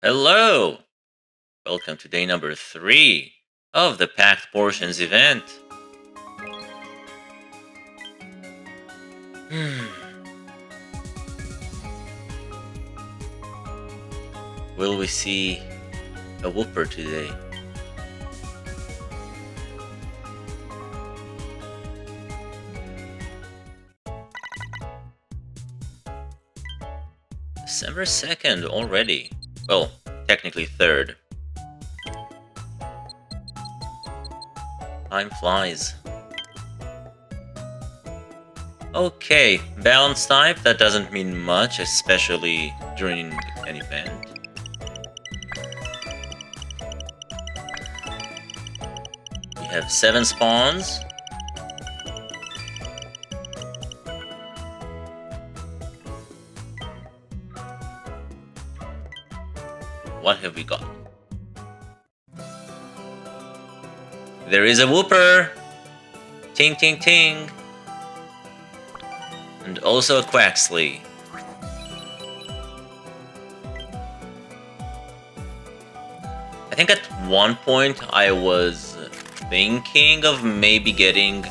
Hello! Welcome to day number 3 of the Packed Portions event. Will we see a whooper today? December 2nd already. Well, technically 3rd. Time flies. Okay, balanced type, that doesn't mean much, especially during an event. We have 7 spawns. What have we got? There is a whooper! Ting ting ting! And also a Quaxley. I think at one point I was thinking of maybe getting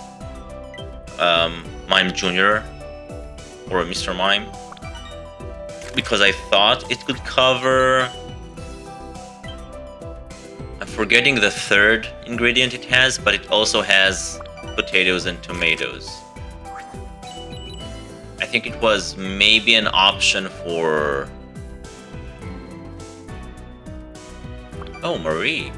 Mime Jr. or Mr. Mime, because I thought it could cover... I'm forgetting the third ingredient it has, but it also has potatoes and tomatoes. I think it was maybe an option for... Oh, Marie.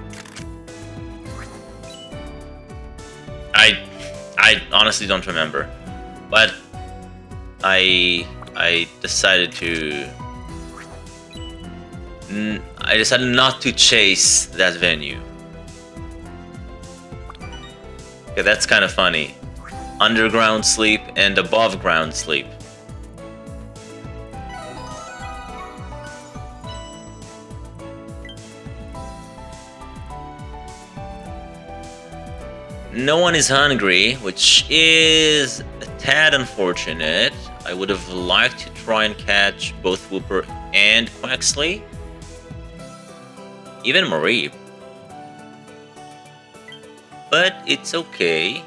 I honestly don't remember, but I decided not to chase that venue. Okay, that's kind of funny. Underground sleep and above ground sleep. No one is hungry, which is a tad unfortunate. I would have liked to try and catch both Whooper and Quaxley. Even Marie. But it's okay.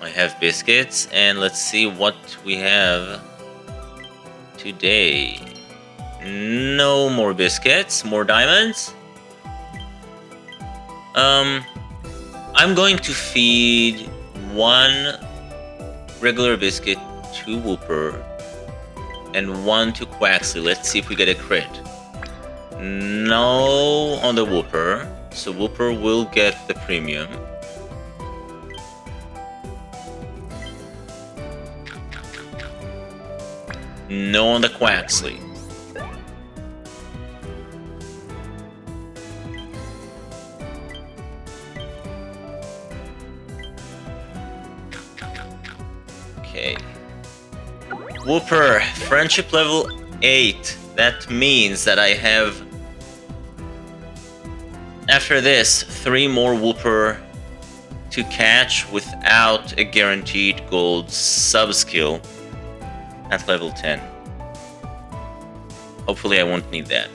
I have biscuits, and let's see what we have today. No more biscuits, more diamonds. I'm going to feed one regular biscuit to Whooper and one to Quaxley. Let's see if we get a crit. No on the Whooper, so Whooper will get the premium. No on the Quaxley. Okay. Whooper, friendship level 8. That means that I have, after this, 3 more Whooper to catch without a guaranteed gold sub-skill at level 10. Hopefully I won't need that.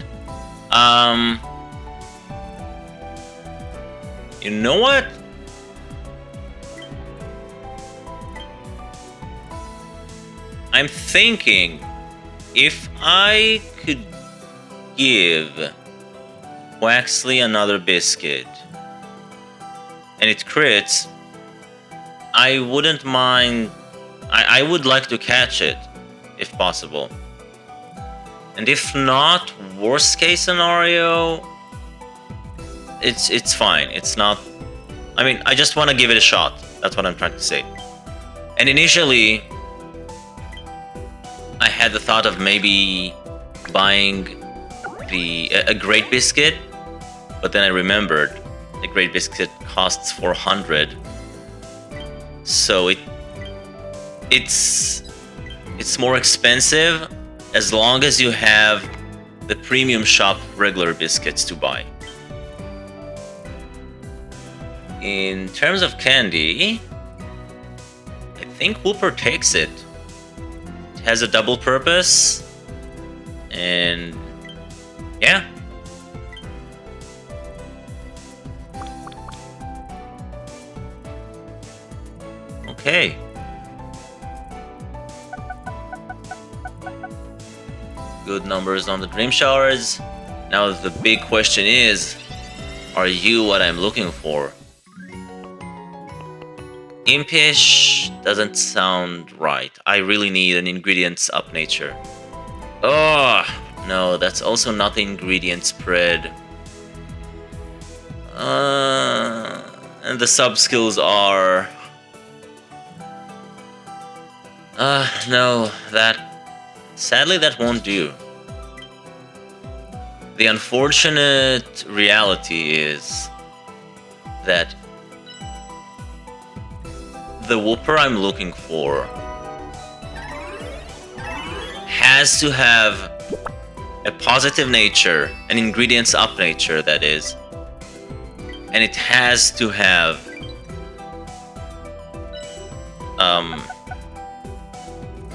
You know what? I'm thinking if I could give Quaxley another biscuit and it crits, I wouldn't mind. I would like to catch it if possible. And if not, worst case scenario, it's fine. It's not... I mean, I just want to give it a shot. That's what I'm trying to say. And initially, I had the thought of maybe buying a Great Biscuit, but then I remembered a Great Biscuit costs 400, so it's more expensive as long as you have the premium shop regular biscuits to buy. In terms of candy, I think Whooper takes it. Has a double purpose, and yeah, okay. Good numbers on the dream shards. Now the big question is, are you what I'm looking for? Impish doesn't sound right. I really need an ingredients up nature. Oh, no, that's also not the ingredient spread. And the sub skills are... no, sadly that won't do. The unfortunate reality is that the Whooper I'm looking for has to have a positive nature, an ingredients up nature, that is, and it has to have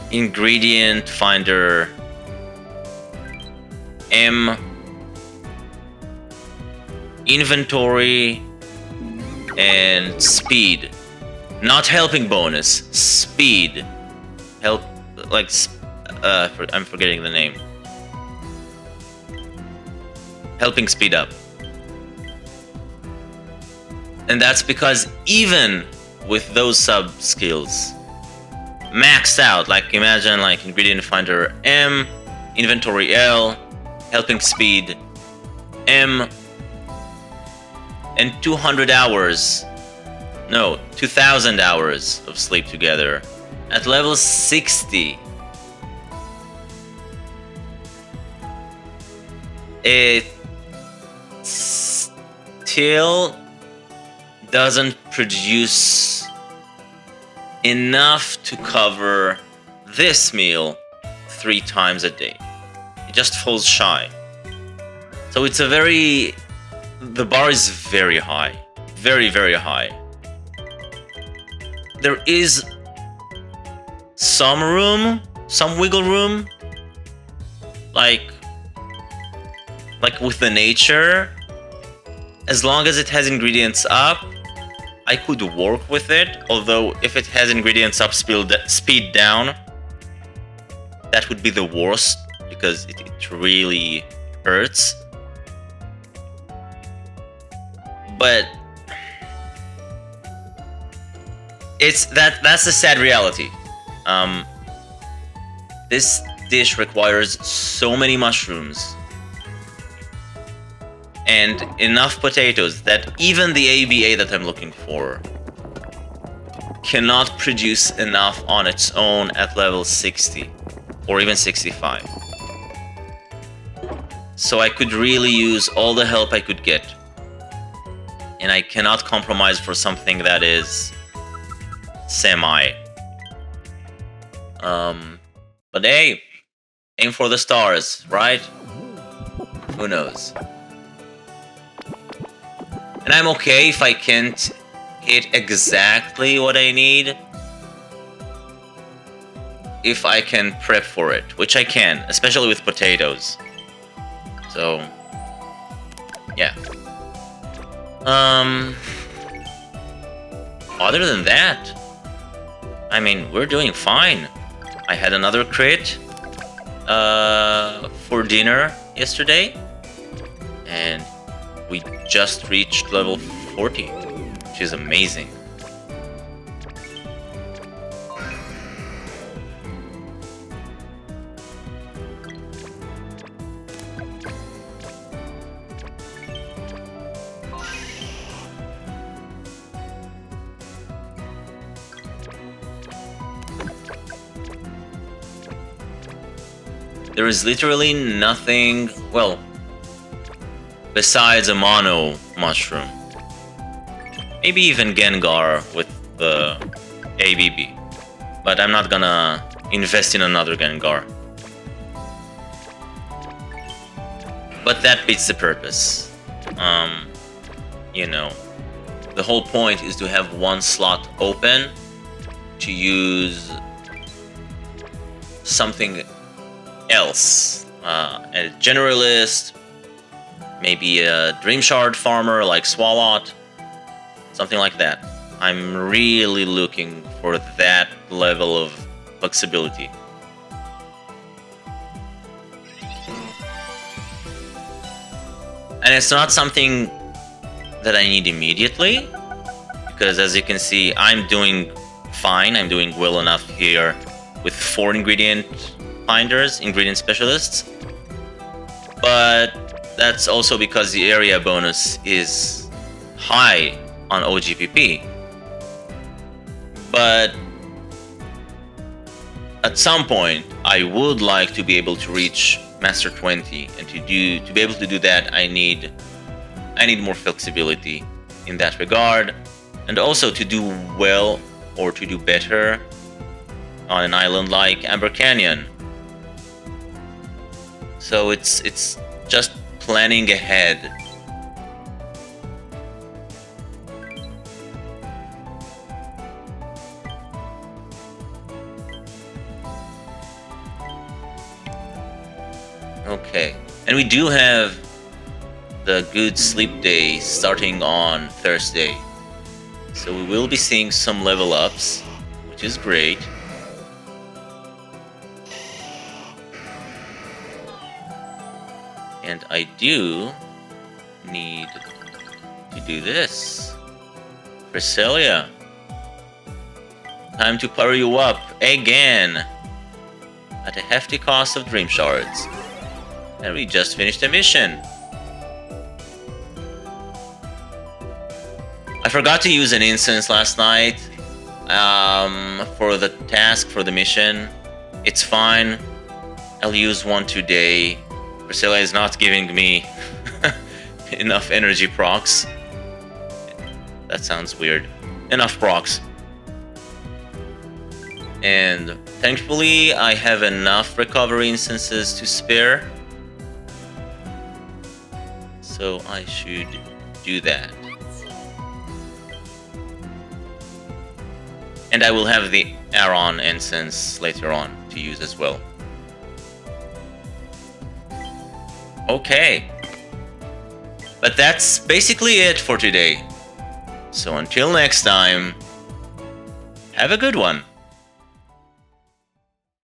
ingredient finder M, inventory, and speed. Not helping bonus, speed. Help, like, I'm forgetting the name. Helping speed up. And that's because even with those sub skills maxed out, like imagine like ingredient finder M, inventory L, helping speed M, and 200 hours, no, 2000 hours of sleep together at level 60. It still doesn't produce enough to cover this meal 3 times a day. It just falls shy. So it's a very... the bar is very high. Very, very high. There is some room, some wiggle room, like with the nature. As long as it has ingredients up, I could work with it. Although if it has ingredients up, speed down, that would be the worst, because it really hurts. But that's the sad reality. This dish requires so many mushrooms and enough potatoes that even the ABA that I'm looking for cannot produce enough on its own at level 60 or even 65. So I could really use all the help I could get, and I cannot compromise for something that is semi. But hey, aim for the stars, right? Who knows? And I'm okay if I can't hit exactly what I need, if I can prep for it, which I can, especially with potatoes. So, yeah. Other than that, I mean, we're doing fine. I had another crit for dinner yesterday, and we just reached level 40, which is amazing. There is literally nothing, well, besides a mono mushroom. Maybe even Gengar with the ABB. But I'm not gonna invest in another Gengar. But that beats the purpose. You know, the whole point is to have one slot open to use something else. A generalist, maybe a Dream Shard farmer like Swalot, something like that. I'm really looking for that level of flexibility. And it's not something that I need immediately, because as you can see, I'm doing fine. I'm doing well enough here with 4 ingredient finders, ingredient specialists. But that's also because the area bonus is high on OGPP. But at some point, I would like to be able to reach Master 20, and to be able to do that, I need more flexibility in that regard, and also to do well or to do better on an island like Amber Canyon. So it's just planning ahead. Okay, and we do have the good sleep day starting on Thursday. So we will be seeing some level ups, which is great. And I do need to do this. Cresselia, time to power you up again at a hefty cost of dream shards. And we just finished a mission. I forgot to use an instance last night for the task, for the mission. It's fine. I'll use one today. Priscilla is not giving me enough energy procs. That sounds weird. Enough procs. And thankfully, I have enough recovery instances to spare. So I should do that. And I will have the Aron instance later on to use as well. Okay. But that's basically it for today. So until next time, have a good one.